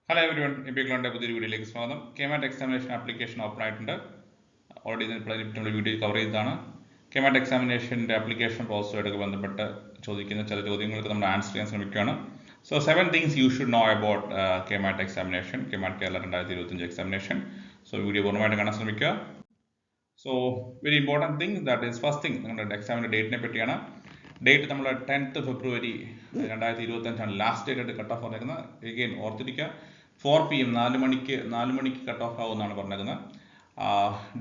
Hello everyone, എംപികളുടെ പുതിയൊരു വീഡിയോയിലേക്ക് സ്വാഗതം. കെമാറ്റ് എക്സാമിനേഷൻ ആപ്ലിക്കേഷൻ ഓപ്പൺ ആയിട്ടുണ്ട്. ഓൾറെഡി നമ്മൾ വീഡിയോ കവർ ചെയ്തതാണ്. കെമാറ്റ് എക്സാമിനേഷൻ്റെ ആപ്ലിക്കേഷൻ പ്രോസസ്സുമായിട്ടൊക്കെ ബന്ധപ്പെട്ട് ചോദിക്കുന്ന ചില ചോദ്യങ്ങൾക്ക് നമ്മൾ ആൻസർ ചെയ്യാൻ ശ്രമിക്കുകയാണ്. So 7 things you should know about KMAT examination, KMAT Kerala 2025 examination. So video പൂർണ്ണമായിട്ട് കാണാൻ ശ്രമിക്കുക. So very important thing that is first thing, നിങ്ങളുടെ എക്സാമിൻ്റെ ഡേറ്റിനെ പറ്റിയാണ്. ഡേറ്റ് നമ്മൾ 10th ഫെബ്രുവരി 2025 ലാസ്റ്റ് ഡേറ്റ് ആയിട്ട് കട്ട് ഓഫ് പറഞ്ഞേക്കുന്നത്. എഗെയിൻ ഓർത്തിരിക്കുക, 4 PM 4 മണിക്ക് കട്ട് ഓഫ് ആവുമെന്നാണ് പറഞ്ഞേക്കുന്നത്.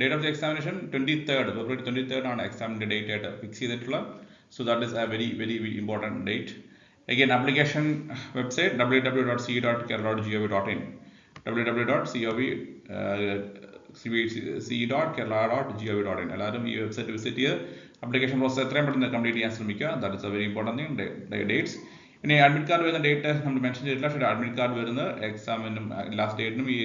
Date of the examination February 23rd ആണ് എക്സാമിൻ്റെ ഡേറ്റ് ആയിട്ട് ഫിക്സ് ചെയ്തിട്ടുള്ളത്. So that is A very very important date. Again application website www.ce.kerala.gov.in www.ce.kerala.gov.in. എല്ലാവരും ഈ വെബ്സൈറ്റ് വിസിറ്റ് ചെയ്ത് ആപ്ലിക്കേഷൻ പ്രോസസ് എത്രയും പെട്ടെന്ന് കംപ്ലീറ്റ് ചെയ്യാൻ ശ്രമിക്കുക. That is a very important thing. Dates പിന്നെ അഡ്മിറ്റ് കാർഡ് വരുന്ന ഡേറ്റ് നമ്മൾ മെൻഷൻ ചെയ്തിട്ടില്ല. പക്ഷേ അഡ്മിറ്റ് കാർഡ് വരുന്നത് എക്സാമിനും ലാസ്റ്റ് ഡേറ്റിനും ഈ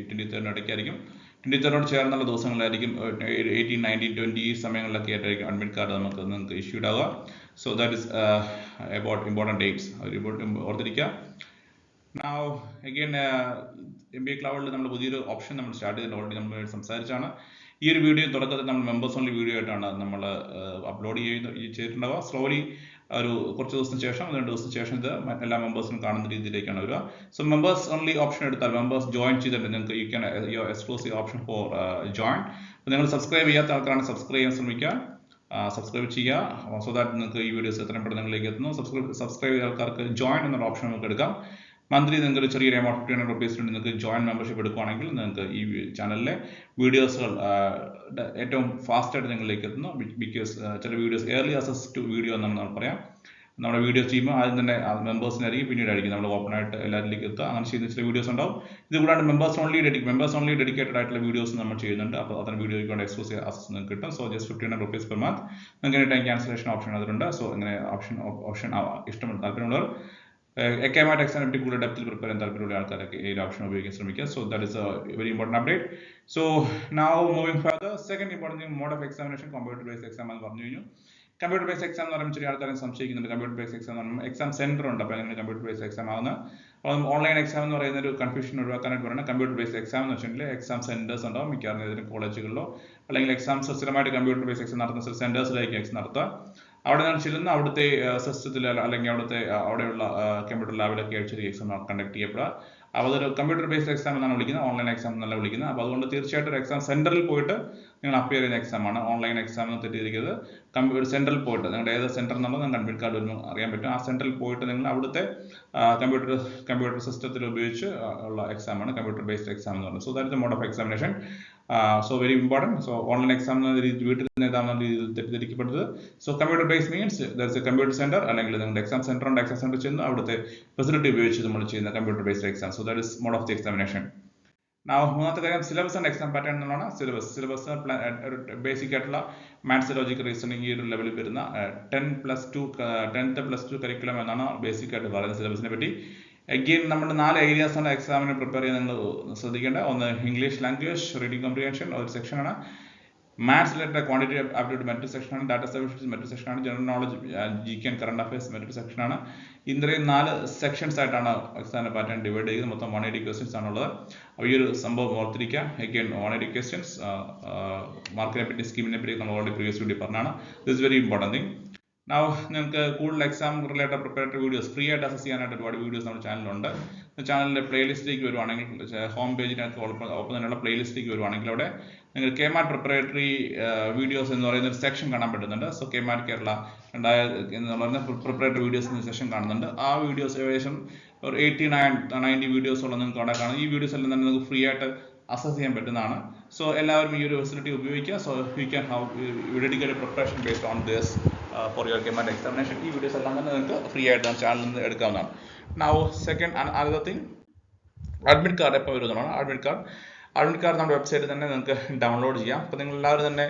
23rd ഇടയ്ക്കായിരിക്കും. 23rd ചേർന്നുള്ള ദിവസങ്ങളിലായിരിക്കും 18, 19, 20 ഈ സമയങ്ങളിലൊക്കെ ആയിട്ടായിരിക്കും അഡ്മിറ്റ് കാർഡ് നിങ്ങൾക്ക് ഇഷ്യൂഡ് ആവുക. So that is about important dates ഓർത്തിരിക്കുക. Now again MBA ക്ലൗഡിൽ നമ്മൾ പുതിയൊരു ഓപ്ഷൻ നമ്മൾ സ്റ്റാർട്ട് ചെയ്തിട്ട് ഓൾറെഡി നമ്മൾ സംസാരിച്ചാണ്. ഈ ഒരു വീഡിയോ തുടക്കത്തിൽ നമ്മൾ മെമ്പേഴ്സ് ഓൺലി വീഡിയോ ആയിട്ടാണ് നമ്മൾ അപ്ലോഡ് ചെയ്തിട്ടുണ്ടാവുക. സ്ലോലി ഒരു കുറച്ച് ദിവസത്തിന് ശേഷം 2 ദിവസത്തിന് ശേഷം ഇത് എല്ലാ മെമ്പേഴ്സിനും കാണുന്ന രീതിയിലേക്കാണ് വരിക. സോ മെമ്പേഴ്സ് ഓൺലി ഓപ്ഷൻ എടുത്താൽ മെമ്പേഴ്സ് ജോയിൻ ചെയ്തിട്ട് നിങ്ങൾക്ക് you can exclusive option for join. നിങ്ങൾ സബ്സ്ക്രൈബ് ചെയ്യാത്ത ആൾക്കാരാണ് സബ്സ്ക്രൈബ് ചെയ്യാൻ ശ്രമിക്കുക, സബ്സ്ക്രൈബ് ചെയ്യുക. സോ ദാറ്റ് നിങ്ങൾക്ക് ഈ വീഡിയോസ് എത്രയും പെട്ടെന്ന് നിങ്ങളിലേക്ക് എത്തുന്നു. സബ്സ്ക്രൈബ് ചെയ്ത ആൾക്കാർക്ക് ജോയിൻ എന്നൊരു ഓപ്ഷൻ നമുക്ക് എടുക്കാം. മന്ത്ലി നിങ്ങൾക്ക് ചെറിയൊരു എമൗണ്ട് 1500 rupees നിങ്ങൾക്ക് ജോയിൻ മെമ്പർഷിപ്പ് എടുക്കുകയാണെങ്കിൽ നിങ്ങൾക്ക് ഈ ചാനലിലെ വീഡിയോസുകൾ ഏറ്റവും ഫാസ്റ്റായിട്ട് നിങ്ങളിലേക്ക് എത്തുന്നു. ബിക്കോസ് ചില videos early access to video എന്നാണ് നമ്മൾ പറയാം. നമ്മുടെ വീഡിയോ ചെയ്യുമ്പോൾ ആദ്യം തന്നെ മെമ്പേഴ്സിനായിരിക്കും, പിന്നീടായിരിക്കും നമ്മൾ ഓപ്പൺ ആയിട്ട് എല്ലാവരിലേക്ക് എത്തുക. അങ്ങനെ ചെയ്യുന്ന ചില വീഡിയോസ് ഉണ്ടാവും. ഇത് കൂടാണ്ട് മെമ്പേഴ്സ് ഓൺലി ഡെഡിക്കേറ്റഡ് ആയിട്ടുള്ള വീഡിയോസ് നമ്മൾ ചെയ്യുന്നുണ്ട്. അപ്പോൾ അത്തരം വീഡിയോയ്ക്ക് വേണ്ട എക്സ്ക്ലൂസീവ് ആക്സസ് നിങ്ങൾക്ക് കിട്ടും. So just 1500 rupees per month. നിങ്ങൾക്ക് ടൈം ക്യാൻസലേഷൻ ഓപ്ഷൻ അതിലുണ്ട്. സോ ഇങ്ങനെ ഓപ്ഷൻ ഇഷ്ടമുള്ള താല്പര്യമുള്ളവർ കെമാറ്റ് എക്സാമിനെ പറ്റി കൂടുതൽ ഡെപ്തിൽ പ്രിപ്പയർ ചെയ്യാൻ താല്പര്യമുള്ള ആൾക്കാരൊക്കെ ഈ ഓപ്ഷൻ ഉപയോഗിക്കാൻ ശ്രമിക്കുക. So that is a very important update. So now moving further, second important thing, mode of examination computer based exam എന്ന് പറഞ്ഞു കഴിഞ്ഞു. കമ്പ്യൂട്ടർ ബേസ്ഡ് എക്സാം എന്ന് പറയുമ്പോൾ ചെറിയ ആൾക്കാരെ സംശയിക്കുന്നുണ്ട്. കമ്പ്യൂട്ടർ ബേസ്ഡ് എക്സാം എന്ന് പറയുമ്പോൾ എക്സാം സെന്റർ ഉണ്ട്. അപ്പോൾ എങ്ങനെ കമ്പ്യൂട്ടർ ബേസ്ഡ് എക്സാം ആകുന്നത്? അപ്പോൾ ഓൺലൈൻ എക്സാം എന്ന് പറയുന്ന ഒരു കൺഫ്യൂഷൻ ഒഴിവാക്കാനായിട്ട് പറയുന്നത് കമ്പ്യൂട്ടർ ബേസ്ഡ് എക്സാം എന്ന് വെച്ചിട്ടുണ്ടെങ്കിൽ എക്സാം സെന്റേഴ്സ് ഉണ്ടാവും. മിക്കവാറും ഏതെങ്കിലും കോളേജുകളിലോ അല്ലെങ്കിൽ എക്സാംസ് സ്ഥിരമായിട്ട് കമ്പ്യൂട്ടർ ബേസ്ഡ് എക്സാം നടത്തുന്ന സെന്റേഴ്സിലേക്ക് എക്സാം നടത്തുക. അവിടെ നിന്ന് ചെല്ലുന്ന അവിടുത്തെ സിസ്റ്റത്തിൽ അല്ലെങ്കിൽ അവിടെയുള്ള കമ്പ്യൂട്ടർ ലാബിലൊക്കെ ചെറിയ എക്സാം കണ്ടക്ട് ചെയ്യപ്പെടുക. അപ്പോൾ അതൊരു കമ്പ്യൂട്ടർ ബേസ്ഡ് എക്സാം എന്നാണ് വിളിക്കുന്നത്, ഓൺലൈൻ എക്സാം എന്നല്ല വിളിക്കുന്നത്. അപ്പോൾ അതുകൊണ്ട് തീർച്ചയായിട്ടും ഒരു എക്സാം സെന്ററിൽ പോയിട്ട് നിങ്ങൾ അപ്പിയർ ചെയ്യുന്ന എക്സാമാണ്. ഓൺലൈൻ എക്സാം എന്ന് തെറ്റിയിരിക്കുന്നത് ഒരു സെന്ററിൽ പോയിട്ട് നിങ്ങളുടെ ഏത് സെന്റർ എന്നുള്ളത് നിങ്ങൾക്ക് അഡ്മിറ്റ് കാർഡ് വരുമ്പോൾ അറിയാൻ പറ്റും. ആ സെന്ററിൽ പോയിട്ട് നിങ്ങൾ അവിടുത്തെ കമ്പ്യൂട്ടർ സിസ്റ്റത്തിൽ ഉപയോഗിച്ച് ഉള്ള എക്സാമാണ് കമ്പ്യൂട്ടർ ബേസ്ഡ് എക്സാം എന്ന് പറയുന്നത്. So that is the mode of examination. So very important. So online exam എന്ന രീതിയിൽ വീട്ടിൽ നിന്ന് എഴുതാവുന്ന രീതിയിൽ തെറ്റിദ്ധരിക്കപ്പെടുന്നത്. So computer base means there is a computer centre, അല്ലെങ്കിൽ നിങ്ങളുടെ എക്സാം സെന്റർ ഉണ്ട്, എക്സാം സെന്റർ ചെയ്യുന്നു, അവിടുത്തെ ഫെസിലിറ്റി ഉപയോഗിച്ച് നമ്മൾ ചെയ്യുന്ന computer based exam. So that is mode of the examination. മൂന്നാമത്തെ കാര്യം സിലബസ് ആൻഡ് എക്സാം പാറ്റേൺ എന്നുള്ളതാണ്. സിലബസ് ഒരു ബേസിക് ആയിട്ടുള്ള മാത്സ്, ലോജിക്, റീസണിങ് ഈ ഒരു ലെവലിൽ വരുന്ന 10+2 കരിക്കുലം എന്നാണ് ബേസിക് ആയിട്ട് പറയുന്നത് സിലബസിനെ പറ്റി. അഗെയിൻ നമ്മുടെ 4 ഏരിയാസാണ് എക്സാമിന് പ്രിപ്പയർ ചെയ്യാൻ നിങ്ങൾ ശ്രദ്ധിക്കേണ്ടത്. ഒന്ന് ഇംഗ്ലീഷ് ലാംഗ്വേജ്, റീഡിംഗ് കോംപ്രിഹെൻഷൻ ഒരു സെക്ഷനാണ്. മാത്സ് റിലേറ്റഡ് ക്വാണ്ടിറ്റി ആപ്റ്റിറ്റ്യൂഡ് മറ്റൊരു സെക്ഷനാണ്. ഡാറ്റ സയൻസ് മറ്റൊരു സെക്ഷനാണ്. General knowledge, GK and current affairs മറ്റൊരു സെക്ഷനാണ്. ഇത്രയും 4 സെക്ഷൻസ് ആയിട്ടാണ് എക്സാമിന്റെ പാറ്റേൺ ഡിവൈഡ് ചെയ്ത് മൊത്തം 180 ക്വസ്റ്റ്യൻസ് ആണുള്ളത്. അപ്പോൾ ഈ ഒരു സംഭവം ഓർത്തിരിക്കുക. Again 180 questions. മാർക്കിനെ പറ്റി, സ്കീമിനെ പറ്റി നമ്മൾ ഓൾറെഡി പ്രീവിയസ് വീഡിയോ പറഞ്ഞാണ്. This very important thing. നിങ്ങൾക്ക് കൂടുതൽ exam related preparatory videos free ആയിട്ട് അസസ് ചെയ്യാനായിട്ട് ഒരുപാട് വീഡിയോസ് നമ്മുടെ ചാനലിലുണ്ട്. ചാനലിലെ പ്ലേലിസ്റ്റിലേക്ക് വരുവാണെങ്കിൽ ഹോം പേജിനകത്ത് ഒപ്പം തന്നെയുള്ള പ്ലേലിസ്റ്റിലേക്ക് വരുവാണെങ്കിൽ അവിടെ നിങ്ങൾ കെമാറ്റ് പ്രിപ്പറേറ്ററി വീഡിയോസ് എന്ന് പറയുന്ന ഒരു സെക്ഷൻ കാണാൻ പറ്റുന്നുണ്ട്. സോ കെമാറ്റ് കേരള എന്ന് പറയുന്ന പ്രിപ്പറേറ്ററി വീഡിയോസ് എന്ന സെക്ഷൻ കാണുന്നുണ്ട്. ആ വീഡിയോസ് ഏകദേശം ഒരു 89-90 വീഡിയോസോളം നിങ്ങൾക്ക് അവിടെ കാണും. ഈ വീഡിയോസ് എല്ലാം തന്നെ നിങ്ങൾക്ക് ഫ്രീ ആയിട്ട് അസസ് ചെയ്യാൻ പറ്റുന്നതാണ്. സോ എല്ലാവരും ഈ ഒരു ഫെസിലിറ്റി ഉപയോഗിക്കുക. So you can have dedicated preparation based on this for your KMAT examination. ഈ വീഡിയോസ് എല്ലാം തന്നെ നിങ്ങൾക്ക് ഫ്രീ ആയിട്ട് ചാനലിൽ നിന്ന് എടുക്കാവുന്നതാണ്. Now second another thing, admit card എപ്പോൾ വരുന്നതാണ്. അഡ്മിറ്റ് കാർഡ് നമ്മുടെ വെബ്സൈറ്റിൽ തന്നെ നിങ്ങൾക്ക് ഡൗൺലോഡ് ചെയ്യാം. അപ്പോൾ നിങ്ങൾ എല്ലാവരും തന്നെ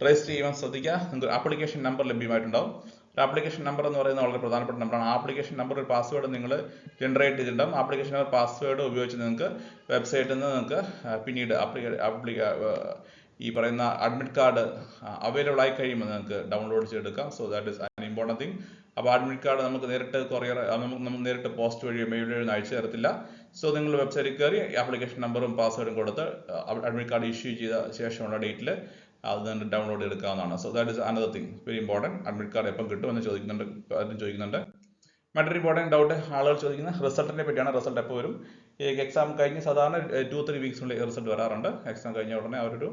രജിസ്റ്റർ ചെയ്യാൻ ശ്രദ്ധിക്കുക. നിങ്ങൾക്ക് ആപ്ലിക്കേഷൻ നമ്പർ ലഭ്യമായിട്ടുണ്ടാവും. ഒരു ആപ്ലിക്കേഷൻ നമ്പർ എന്ന് പറയുന്നത് വളരെ പ്രധാനപ്പെട്ട നമ്പറാണ്. ആപ്ലിക്കേഷൻ നമ്പർ ഒരു പാസ്വേഡ് നിങ്ങൾ ജനറേറ്റ് ചെയ്തിട്ടുണ്ടാവും. ആപ്ലിക്കേഷൻ നമ്പർ പാസ്വേഡ് ഉപയോഗിച്ച് നിങ്ങൾക്ക് വെബ്സൈറ്റിൽ നിന്ന് നിങ്ങൾക്ക് പിന്നീട് ഈ പറയുന്ന അഡ്മിറ്റ് കാർഡ് അവൈലബിൾ ആയി കഴിയുമ്പോൾ നിങ്ങൾക്ക് ഡൗൺലോഡ് ചെയ്തെടുക്കാം. So that is an important thing. അപ്പോൾ അഡ്മിറ്റ് കാർഡ് നമുക്ക് നേരിട്ട് കൊറിയർ നമുക്ക് നേരിട്ട് പോസ്റ്റ് വഴി മെയിൽ വഴി അയച്ചു തരത്തില്ല. സോ നിങ്ങൾ വെബ്സൈറ്റിൽ കയറി ആപ്ലിക്കേഷൻ നമ്പറും പാസ്വേഡും കൊടുത്ത് അഡ്മിറ്റ് കാർഡ് ഇഷ്യൂ ചെയ്ത ശേഷമുള്ള ഡേറ്റിൽ അത് തന്നെ ഡൗൺലോഡ് എടുക്കാവുന്നതാണ്. So that is another thing, very important. Admit card എപ്പം കിട്ടുമെന്ന് ചോദിക്കുന്നുണ്ട്. മറ്റൊരു ഇമ്പോർട്ടൻറ്റ് ഡൗട്ട് ആളുകൾ ചോദിക്കുന്ന റിസൾട്ടിനെ പറ്റിയാണ്. റിസൾട്ട് എപ്പോൾ വരും? ഈ എക്സാം കഴിഞ്ഞ് സാധാരണ 2-3 വീക്സിനുള്ളിൽ റിസൾട്ട് വരാറുണ്ട്. എക്സാം കഴിഞ്ഞ ഉടനെ അവരൊരു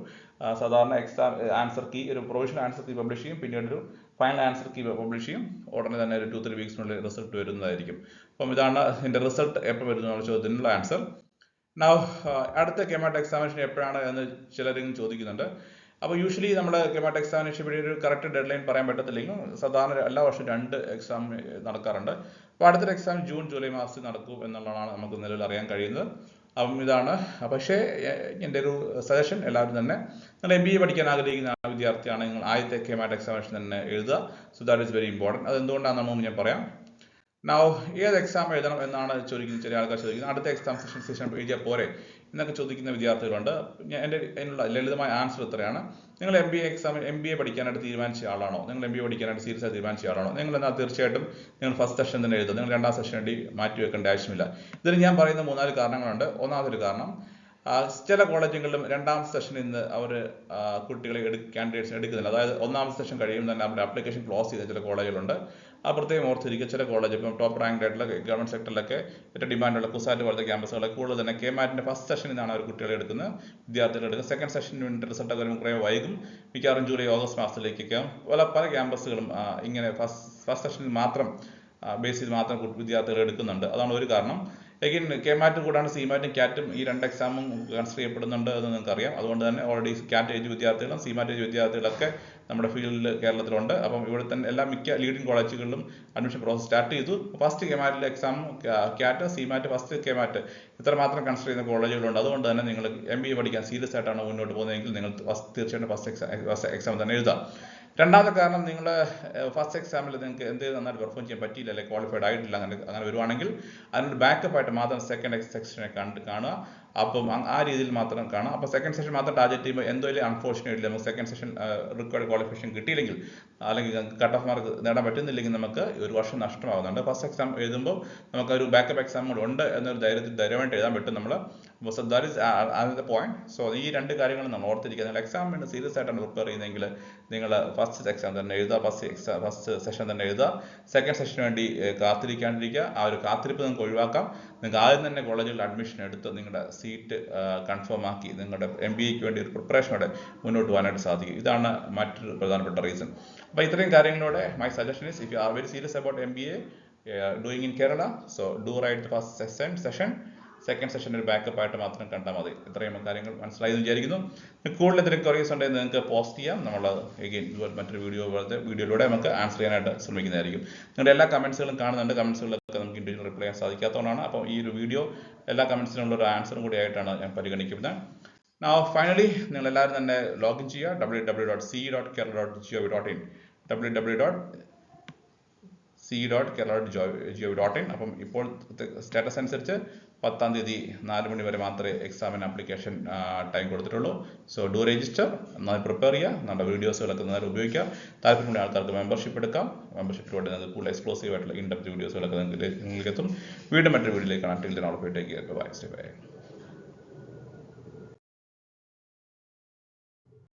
സാധാരണ എക്സാം ആൻസർ കീ, ഒരു പ്രൊവിഷണൽ ആൻസർ കീ പബ്ലിഷ് ചെയ്യും, പിന്നീട് ഒരു ഫൈനൽ ആൻസർ കീ പബ്ലിഷ് ചെയ്യും. ഉടനെ തന്നെ ഒരു 2-3 വീക്സിനുള്ളിൽ റിസൾട്ട് വരുന്നതായിരിക്കും. അപ്പം ഇതാണ് ഇതിൻ്റെ റിസൾട്ട് എപ്പോൾ വരുന്ന ചോദ്യത്തിനുള്ള ആൻസർ. നൗ അടുത്ത കെമാറ്റ് എക്സാമിനേഷൻ എപ്പോഴാണ് എന്ന് ചിലരെങ്കിലും ചോദിക്കുന്നുണ്ട്. അപ്പോൾ യൂഷ്വലി നമ്മുടെ കെമാറ്റ് എക്സാമിനേഷൻ വഴി ഒരു കറക്റ്റ് ഡെഡ് ലൈൻ പറയാൻ പറ്റത്തില്ലെങ്കിലും സാധാരണ എല്ലാ വർഷവും 2 എക്സാം നടക്കാറുണ്ട്. അപ്പോൾ അടുത്തൊരു എക്സാം ജൂൺ ജൂലൈ മാസത്തിൽ നടക്കും എന്നുള്ളതാണ് നമുക്ക് നിലവിൽ അറിയാൻ കഴിയുന്നത്. അപ്പം ഇതാണ്. പക്ഷേ എൻ്റെ ഒരു സജഷൻ, എല്ലാവരും തന്നെ നിങ്ങൾ MBA പഠിക്കാൻ ആഗ്രഹിക്കുന്ന വിദ്യാർത്ഥിയാണ് നിങ്ങൾ ആദ്യത്തെ കെമാറ്റ് എക്സാമിനേഷൻ തന്നെ എഴുതുക. So that is very important. അത് എന്തുകൊണ്ടാണെന്ന് ഞാൻ പറയാം. നൗ ഏത് എക്സാം എഴുതണം എന്നാണ് ചോദിക്കുന്നത്, ചില ആൾക്കാർ ചോദിക്കുന്നത്. അടുത്ത എക്സാം സെഷൻ എഴുതിയാൽ പോരെ എന്നൊക്കെ ചോദിക്കുന്ന വിദ്യാർത്ഥികളുണ്ട്. എൻ്റെ അതിനുള്ള ലളിതമായ ആൻസർ ഇത്രയാണ്. നിങ്ങൾ MBA പഠിക്കാനായിട്ട് തീരുമാനിച്ച ആളാണോ, നിങ്ങൾ MBA പഠിക്കാനായിട്ട് സീരിയസ് ആയി തീരുമാനിച്ച ആളാണോ, നിങ്ങൾ എന്നാൽ തീർച്ചയായിട്ടും നിങ്ങൾ ഫസ്റ്റ് സെഷൻ തന്നെ എഴുതുക. നിങ്ങൾ രണ്ടാം സെഷൻ വേണ്ടി മാറ്റി വെക്കേണ്ട ആവശ്യമില്ല. ഇതിന് ഞാൻ പറയുന്ന 3-4 കാരണങ്ങളുണ്ട്. ഒന്നാമതൊരു കാരണം, ചില കോളേജുകളിലും രണ്ടാമത്തെ സെഷനിൽ നിന്ന് അവർ കുട്ടികളെ കാൻഡിഡേറ്റ്സിനെ എടുക്കുന്നില്ല. അതായത് ഒന്നാമത്തെ സെഷൻ കഴിയുമ്പോൾ തന്നെ അവരുടെ ആപ്ലിക്കേഷൻ ക്ലോസ് ചെയ്ത ചില കോളേജുകളുണ്ട്. ആ പ്രത്യേകം ഓർത്തിരിക്കുക. ചില കോളേജ് ഇപ്പം ടോപ്പ് റാങ്ക് ആയിട്ടുള്ള ഗവൺമെന്റ് സെക്ടറിലൊക്കെ ഏറ്റവും ഡിമാൻഡുള്ള കുസാറ്റ് പോലത്തെ ക്യാമ്പസുകളൊക്കെ കൂടുതൽ തന്നെ കെമാറ്റിന്റെ ഫസ്റ്റ് സെഷനിൽ നിന്നാണ് അവർ കുട്ടികളെ എടുക്കുന്നത്, വിദ്യാർത്ഥികളെ എടുക്കുന്നത്. സെക്കൻഡ് സെഷന് വേണ്ടി റിസൾട്ട് വരുമ്പോൾ കുറേ വൈകും. മിക്കവാറും ജൂലൈ ഓഗസ്റ്റ് മാസത്തിലേക്കൊക്കെ പല ക്യാമ്പസുകളും ഇങ്ങനെ ഫസ്റ്റ് സെഷനിൽ മാത്രം ബേസ് ചെയ്ത് മാത്രം വിദ്യാർത്ഥികൾ എടുക്കുന്നുണ്ട്. അതാണ് ഒരു കാരണം. എഗെയിൻ കെമാറ്റ് കൂടാണ്ട് സിമാറ്റും ക്യാറ്റും ഈ 2 എക്സാമും കൺസിഡർ ചെയ്യപ്പെടുന്നുണ്ട് എന്ന് നിങ്ങൾക്കറിയാം. അതുകൊണ്ട് തന്നെ ഓൾറെഡി ക്യാറ്റ് എഴുതിയ വിദ്യാർത്ഥികളും സിമാറ്റ് എഴുതിയ വിദ്യാർത്ഥികളൊക്കെ നമ്മുടെ ഫീൽഡിൽ കേരളത്തിലുണ്ട്. അപ്പം ഇവിടെ തന്നെ മിക്ക ലീഡിംഗ് കോളേജുകളിലും അഡ്മിഷൻ പ്രോസസ് സ്റ്റാർട്ട് ചെയ്തു. ഫസ്റ്റ് കെമാറ്റിലെ exam CAT, CMAT, first KMAT ഇത്രമാത്രം കൺസിഡർ ചെയ്യുന്ന കോളേജുകളുണ്ട്. അതുകൊണ്ട് തന്നെ നിങ്ങൾ MBA പഠിക്കാൻ സീരിയസ് ആയിട്ടാണ് മുന്നോട്ട് പോകുന്നതെങ്കിൽ നിങ്ങൾ തീർച്ചയായിട്ടും ഫസ്റ്റ് എക്സാം തന്നെ എഴുതാം. രണ്ടാമത്തെ കാരണം, നിങ്ങൾ ഫസ്റ്റ് എക്സാമിൽ നിങ്ങൾക്ക് എന്തെങ്കിലും നന്നായിട്ട് പെർഫോം ചെയ്യാൻ പറ്റിയില്ല, അല്ലെങ്കിൽ ക്വാളിഫൈഡ് ആയിട്ടില്ല, അങ്ങനെ വരുവാണെങ്കിൽ അതിനൊരു ബാക്കപ്പ് ആയിട്ട് മാത്രം സെക്കൻഡ് സെക്ഷനെ കാണുക. അപ്പം ആ രീതിയിൽ മാത്രം കാണാം. അപ്പോൾ സെക്കൻഡ് സെഷൻ മാത്രം ടാർഗറ്റ് ചെയ്യുമ്പോൾ എന്തെങ്കിലും അൺഫോർച്ചുനേറ്റ്ലി നമുക്ക് സെക്കൻഡ് സെഷൻ റിക്വയർഡ് ക്വാളിഫിക്കേഷൻ കിട്ടിയില്ലെങ്കിൽ, അല്ലെങ്കിൽ കട്ട് ഓഫ് മാർക്ക് നേടാൻ പറ്റുന്നില്ലെങ്കിൽ നമുക്ക് ഒരു വർഷം നഷ്ടമാകുന്നുണ്ട്. ഫസ്റ്റ് എക്സാം എഴുതുമ്പോൾ നമുക്കൊരു ബാക്കപ്പ് എക്സാം കൂടെ ഉണ്ട് എന്നൊരു ധൈര്യമായിട്ട് എഴുതാൻ പറ്റും നമ്മൾ. So that is another point. So ഈ 2 കാര്യങ്ങൾ നമ്മൾ ഓർത്തിരിക്കുക. നിങ്ങൾ എക്സാം വേണ്ടി സീരിയസ് ആയിട്ടാണ് പ്രിപ്പയർ ചെയ്യുന്നതെങ്കിൽ നിങ്ങൾ ഫസ്റ്റ് എക്സാം തന്നെ എഴുതുക, ഫസ്റ്റ് സെഷൻ തന്നെ എഴുതുക. സെക്കൻഡ് സെഷന് വേണ്ടി കാത്തിരിക്കാണ്ടിരിക്കുക. ആ ഒരു കാത്തിരിപ്പ് നിങ്ങൾക്ക് ഒഴിവാക്കാം. നിങ്ങൾക്ക് ആദ്യം തന്നെ കോളേജിൽ അഡ്മിഷൻ എടുത്ത് നിങ്ങളുടെ സീറ്റ് കൺഫേം ആക്കി നിങ്ങളുടെ MBAക്ക് വേണ്ടി ഒരു പ്രിപ്പറേഷനോടെ മുന്നോട്ട് പോകാനായിട്ട് സാധിക്കും. ഇതാണ് മറ്റൊരു പ്രധാനപ്പെട്ട റീസൺ. അപ്പോൾ ഇത്രയും കാര്യങ്ങളോടെ my suggestion is, if you are very serious about MBA doing in Kerala, so do write the first session. Second session ഒരു ബാക്കപ്പ് ആയിട്ട് മാത്രം കണ്ടാൽ മതി. ഇത്രയും കാര്യങ്ങൾ മനസ്സിലായെന്ന് വിചാരിക്കുന്നു. കൂടുതൽ എന്തെങ്കിലും ക്വയറീസ് ഉണ്ടെങ്കിൽ നിങ്ങൾക്ക് പോസ്റ്റ് ചെയ്യാം. നമ്മൾ എഗെയിൻ മറ്റൊരു വീഡിയോയിലൂടെ നമുക്ക് ആൻസർ ചെയ്യാനായിട്ട് ശ്രമിക്കുന്നതായിരിക്കും. നിങ്ങളുടെ എല്ലാ കമൻസുകളും കാണുന്നുണ്ട്. കമൻസുകളൊക്കെ നമുക്ക് ഇൻഡിവിജ്വൽ റിപ്ലൈ ചെയ്യാൻ സാധിക്കാത്തതുകൊണ്ടാണ്. അപ്പോൾ ഈ ഒരു വീഡിയോ എല്ലാ കമൻസിനുള്ള ഒരു ആൻസറും കൂടി ആയിട്ടാണ് ഞാൻ പരിഗണിക്കുന്നത്. Now finally, നിങ്ങൾ എല്ലാവരും തന്നെ ലോഗിൻ ചെയ്യുക www.ce.kerala.gov.in www.ce.kerala.gov.in. അപ്പം ഇപ്പോൾ സ്റ്റാറ്റസ് അനുസരിച്ച് 10-ാം തീയതി 4 മണി വരെ മാത്രമേ എക്സാമിന് ആപ്ലിക്കേഷൻ ടൈം കൊടുത്തിട്ടുള്ളൂ. സോ ഡു രജിസ്റ്റർ, നന്നായി പ്രിപ്പയർ ചെയ്യുക, നമ്മുടെ വീഡിയോസുകളൊക്കെ നന്നായി ഉപയോഗിക്കുക. താല്പര്യമുള്ള ആൾക്കാർക്ക് മെമ്പർഷിപ്പ് എടുക്കാം. മെമ്പർഷിപ്പിലൂടെ നിങ്ങൾക്ക് കൂടുതൽ എക്സ്ക്ലൂസീവ് ആയിട്ടുള്ള ഇൻഡെപ്ത് വീഡിയോസുകളൊക്കെ നിങ്ങൾക്ക് എത്തും. വീണ്ടും മറ്റൊരു വീഡിയോയിലേക്ക് കണക്ട് ചെയ്ത് ബൈ.